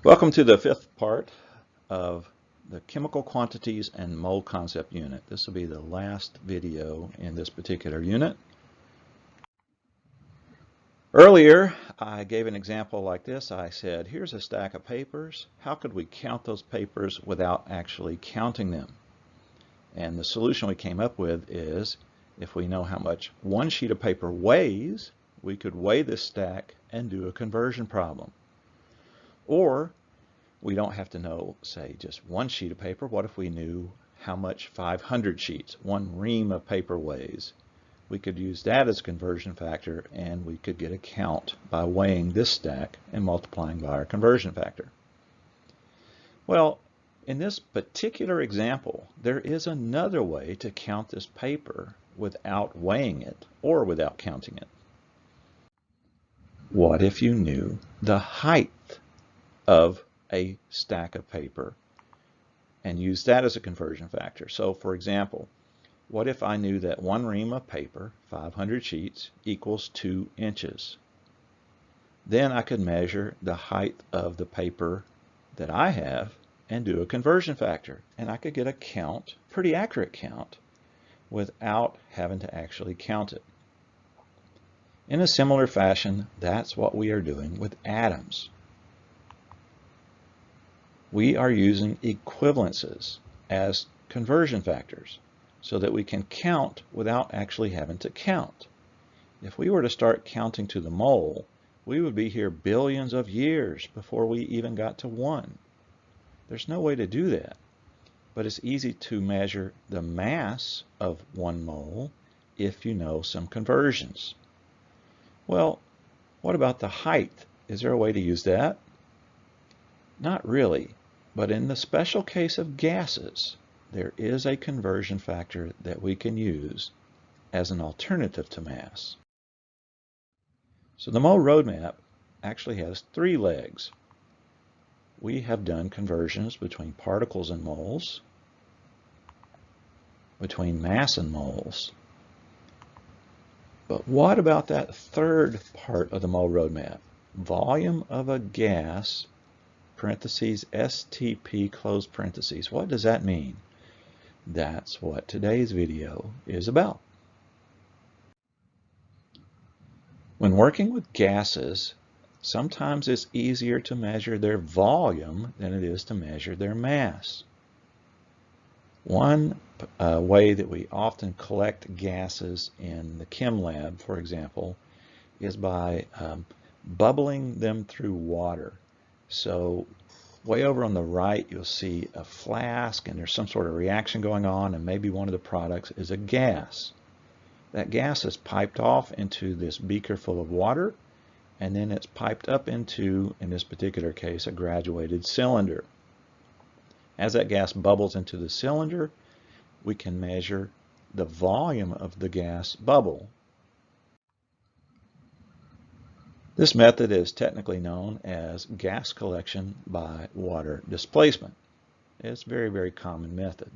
Welcome to the fifth part of the Chemical Quantities and Mold Concept unit. This will be the last video in this particular unit. Earlier, I gave an example like this. I said, here's a stack of papers. How could we count those papers without actually counting them? And the solution we came up with is, if we know how much one sheet of paper weighs, we could weigh this stack and do a conversion problem. Or we don't have to know, say, just one sheet of paper. What if we knew how much 500 sheets, one ream of paper weighs? We could use that as a conversion factor, and we could get a count by weighing this stack and multiplying by our conversion factor. Well, in this particular example, there is another way to count this paper without weighing it or without counting it. What if you knew the height of a stack of paper and use that as a conversion factor? So for example, what if I knew that one ream of paper, 500 sheets, equals 2 inches? Then I could measure the height of the paper that I have and do a conversion factor, and I could get a count, pretty accurate count, without having to actually count it. In a similar fashion, that's what we are doing with atoms. We are using equivalences as conversion factors so that we can count without actually having to count. If we were to start counting to the mole, we would be here billions of years before we even got to 1. There's no way to do that, but it's easy to measure the mass of 1 mole if you know some conversions. Well, what about the height? Is there a way to use that? Not really, but in the special case of gases, there is a conversion factor that we can use as an alternative to mass. So the mole roadmap actually has 3 legs. We have done conversions between particles and moles, between mass and moles. But what about that third part of the mole roadmap? Volume of a gas, parentheses, STP, close parentheses. What does that mean? That's what today's video is about. When working with gases, sometimes it's easier to measure their volume than it is to measure their mass. One way that we often collect gases in the chem lab, for example, is by bubbling them through water. So way over on the right, you'll see a flask, and there's some sort of reaction going on, and maybe one of the products is a gas. That gas is piped off into this beaker full of water, and then it's piped up into, in this particular case, a graduated cylinder. As that gas bubbles into the cylinder, we can measure the volume of the gas bubble. This method is technically known as gas collection by water displacement. It's a very, very common method.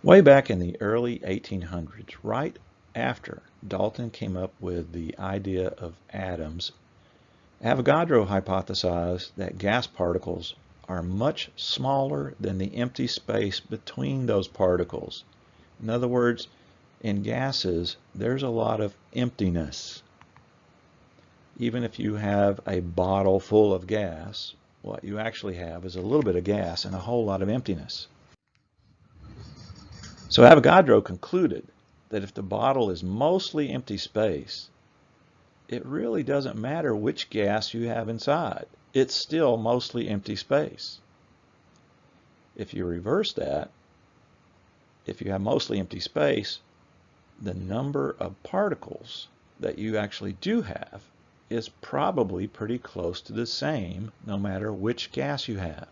Way back in the early 1800s, right after Dalton came up with the idea of atoms, Avogadro hypothesized that gas particles are much smaller than the empty space between those particles. In other words, in gases, there's a lot of emptiness. Even if you have a bottle full of gas, what you actually have is a little bit of gas and a whole lot of emptiness. So Avogadro concluded that if the bottle is mostly empty space, it really doesn't matter which gas you have inside. It's still mostly empty space. If you reverse that, if you have mostly empty space, the number of particles that you actually do have is probably pretty close to the same no matter which gas you have.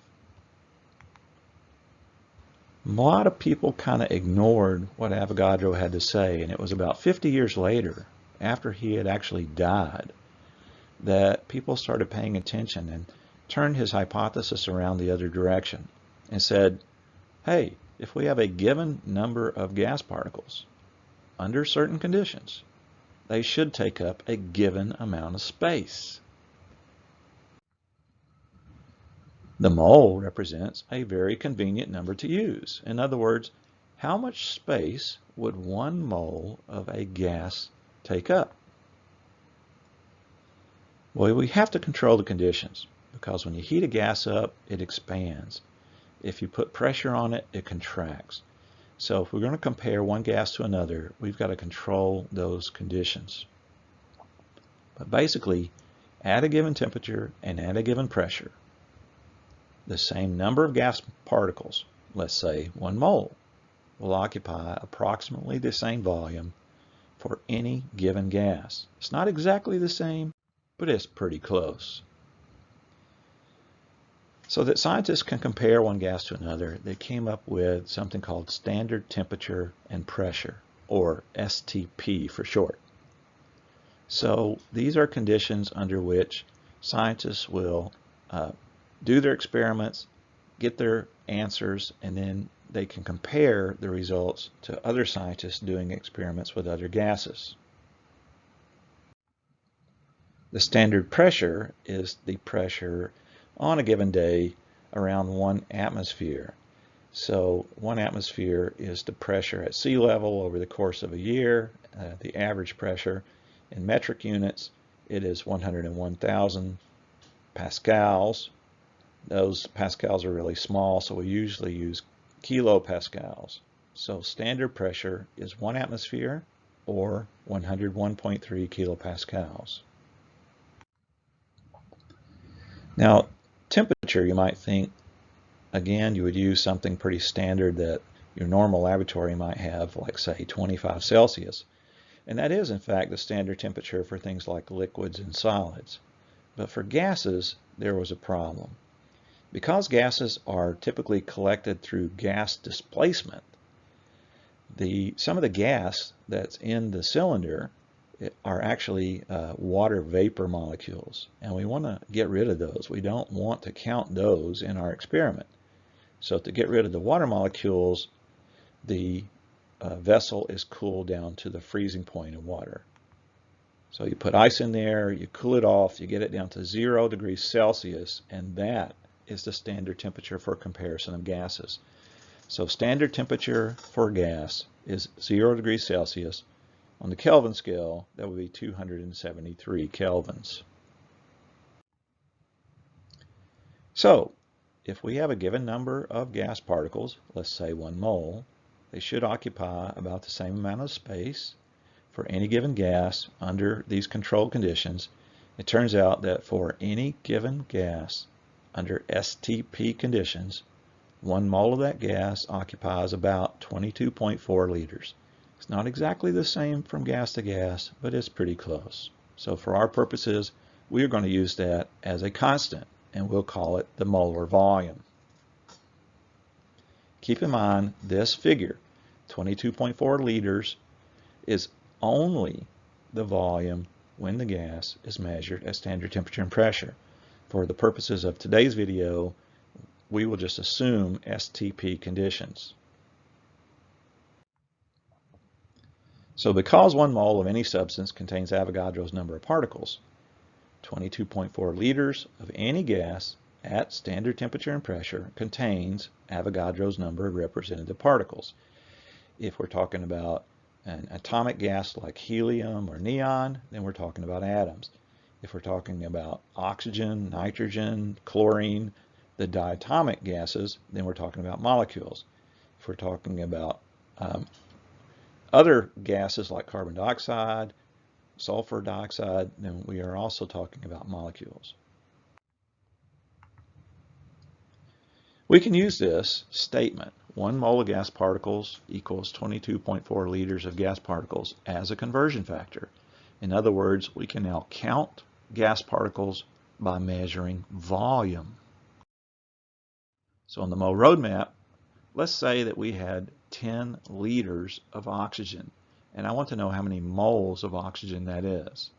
A lot of people kind of ignored what Avogadro had to say, and it was about 50 years later, after he had actually died, that people started paying attention and turned his hypothesis around the other direction and said, hey, if we have a given number of gas particles, under certain conditions, they should take up a given amount of space. The mole represents a very convenient number to use. In other words, how much space would 1 mole of a gas take up? Well, we have to control the conditions because when you heat a gas up, it expands. If you put pressure on it, it contracts. So if we're going to compare one gas to another, we've got to control those conditions. But basically, at a given temperature and at a given pressure, the same number of gas particles, let's say 1 mole, will occupy approximately the same volume for any given gas. It's not exactly the same, but it's pretty close. So that scientists can compare one gas to another, they came up with something called standard temperature and pressure, or STP for short. So these are conditions under which scientists will do their experiments, get their answers, and then they can compare the results to other scientists doing experiments with other gases. The standard pressure is the pressure on a given day around 1 atmosphere. So 1 atmosphere is the pressure at sea level over the course of a year. The average pressure in metric units, it is 101,000 pascals. Those pascals are really small, so we usually use kilopascals. So standard pressure is 1 atmosphere or 101.3 kilopascals. Now, temperature, you might think, again, you would use something pretty standard that your normal laboratory might have, like say 25 Celsius. And that is, in fact, the standard temperature for things like liquids and solids. But for gases, there was a problem. Because gases are typically collected through gas displacement, some of the gas that's in the cylinder are actually water vapor molecules, and we want to get rid of those. We don't want to count those in our experiment. So to get rid of the water molecules, the vessel is cooled down to the freezing point of water. So you put ice in there, you cool it off, you get it down to 0 degrees Celsius, and that is the standard temperature for comparison of gases. So standard temperature for gas is 0 degrees Celsius. On the Kelvin scale, that would be 273 kelvins. So if we have a given number of gas particles, let's say 1 mole, they should occupy about the same amount of space for any given gas under these controlled conditions. It turns out that for any given gas under STP conditions, 1 mole of that gas occupies about 22.4 liters. It's not exactly the same from gas to gas, but it's pretty close. So for our purposes, we are going to use that as a constant, and we'll call it the molar volume. Keep in mind this figure, 22.4 liters, is only the volume when the gas is measured at standard temperature and pressure. For the purposes of today's video, we will just assume STP conditions. So because 1 mole of any substance contains Avogadro's number of particles, 22.4 liters of any gas at standard temperature and pressure contains Avogadro's number of representative particles. If we're talking about an atomic gas like helium or neon, then we're talking about atoms. If we're talking about oxygen, nitrogen, chlorine, the diatomic gases, then we're talking about molecules. If we're talking about other gases like carbon dioxide, sulfur dioxide, then we are also talking about molecules. We can use this statement, 1 mole of gas particles equals 22.4 liters of gas particles, as a conversion factor. In other words, we can now count gas particles by measuring volume. So on the mole roadmap, let's say that we had 10 liters of oxygen, and I want to know how many moles of oxygen that is.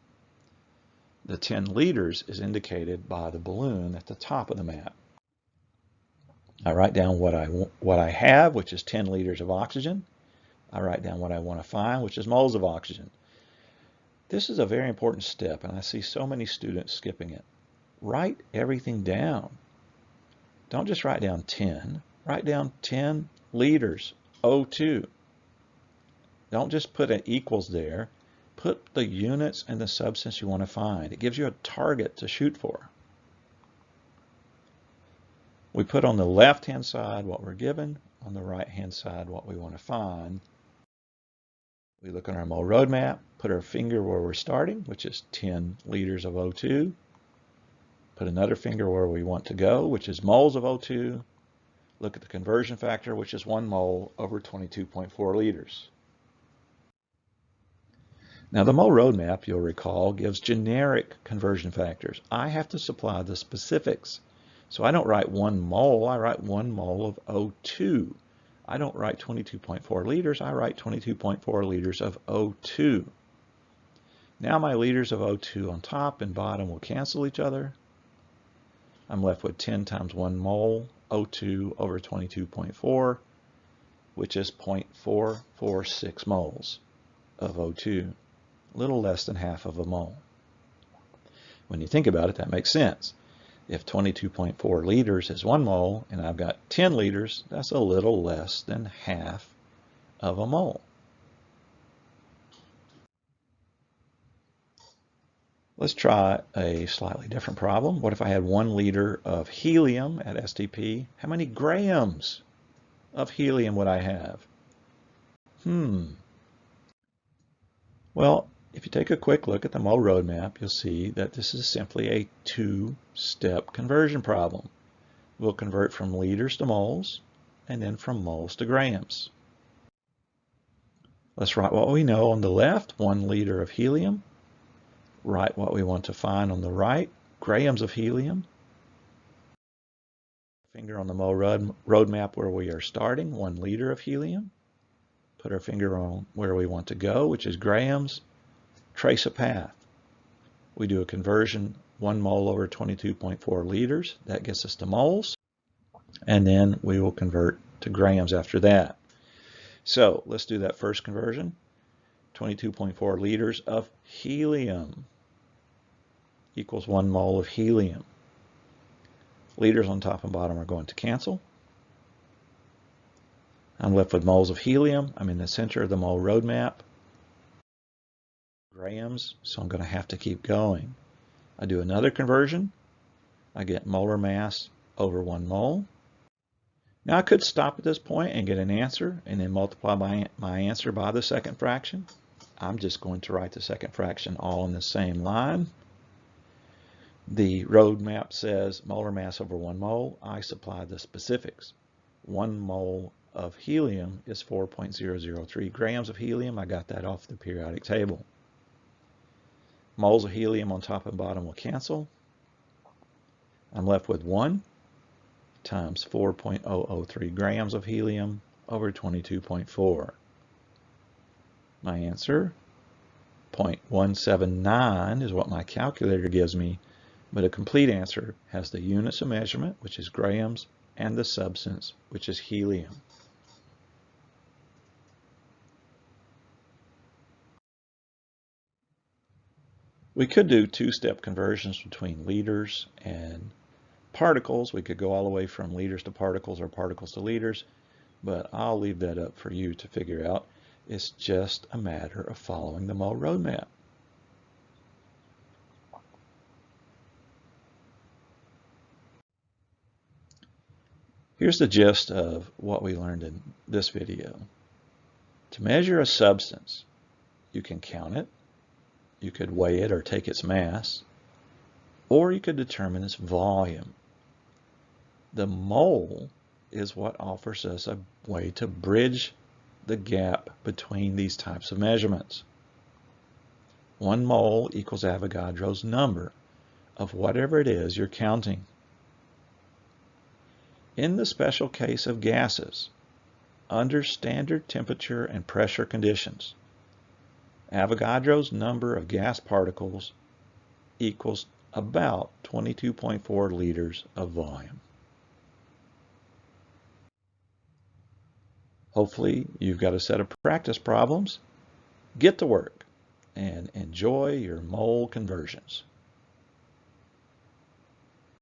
The 10 liters is indicated by the balloon at the top of the map. I write down what I have, which is 10 liters of oxygen. I write down what I want to find, which is moles of oxygen. This is a very important step, and I see so many students skipping it. Write everything down. don't just write down 10. Write down 10 liters O2. Don't just put an equals there. Put the units and the substance you want to find. It gives you a target to shoot for. We put on the left-hand side what we're given, on the right-hand side what we want to find. We look on our mole roadmap, put our finger where we're starting, which is 10 liters of O2. Put another finger where we want to go, which is moles of O2. Look at the conversion factor, which is 1 mole over 22.4 liters. Now the mole roadmap, you'll recall, gives generic conversion factors. I have to supply the specifics. So I don't write 1 mole, I write 1 mole of O2. I don't write 22.4 liters, I write 22.4 liters of O2. Now my liters of O2 on top and bottom will cancel each other. I'm left with 10 times 1 mole O2 over 22.4, which is 0.446 moles of O2, a little less than half of a mole. When you think about it, that makes sense. If 22.4 liters is 1 mole and I've got 10 liters, that's a little less than half of a mole. Let's try a slightly different problem. What if I had 1 liter of helium at STP? How many grams of helium would I have? Well, if you take a quick look at the mole roadmap, you'll see that this is simply a 2-step conversion problem. We'll convert from liters to moles, and then from moles to grams. Let's write what we know on the left, 1 liter of helium. Write what we want to find on the right, grams of helium. Finger on the mole roadmap where we are starting, 1 liter of helium. Put our finger on where we want to go, which is grams. Trace a path. We do a conversion, 1 mole over 22.4 liters. That gets us to moles. And then we will convert to grams after that. So let's do that first conversion. 22.4 liters of helium equals 1 mole of helium. Liters on top and bottom are going to cancel. I'm left with moles of helium. I'm in the center of the mole roadmap. Grams, so I'm going to have to keep going. I do another conversion. I get molar mass over 1 mole. Now I could stop at this point and get an answer and then multiply my answer by the second fraction. I'm just going to write the second fraction all in the same line. The roadmap says molar mass over 1 mole. I supply the specifics. 1 mole of helium is 4.003 grams of helium. I got that off the periodic table. Moles of helium on top and bottom will cancel. I'm left with 1 times 4.003 grams of helium over 22.4. My answer, 0.179 is what my calculator gives me, but a complete answer has the units of measurement, which is grams, and the substance, which is helium. We could do 2-step conversions between liters and particles. We could go all the way from liters to particles or particles to liters, but I'll leave that up for you to figure out. It's just a matter of following the mole roadmap. Here's the gist of what we learned in this video. To measure a substance, you can count it, you could weigh it or take its mass, or you could determine its volume. The mole is what offers us a way to bridge the gap between these types of measurements. 1 mole equals Avogadro's number of whatever it is you're counting. In the special case of gases, under standard temperature and pressure conditions, Avogadro's number of gas particles equals about 22.4 liters of volume. Hopefully you've got a set of practice problems. Get to work and enjoy your mole conversions.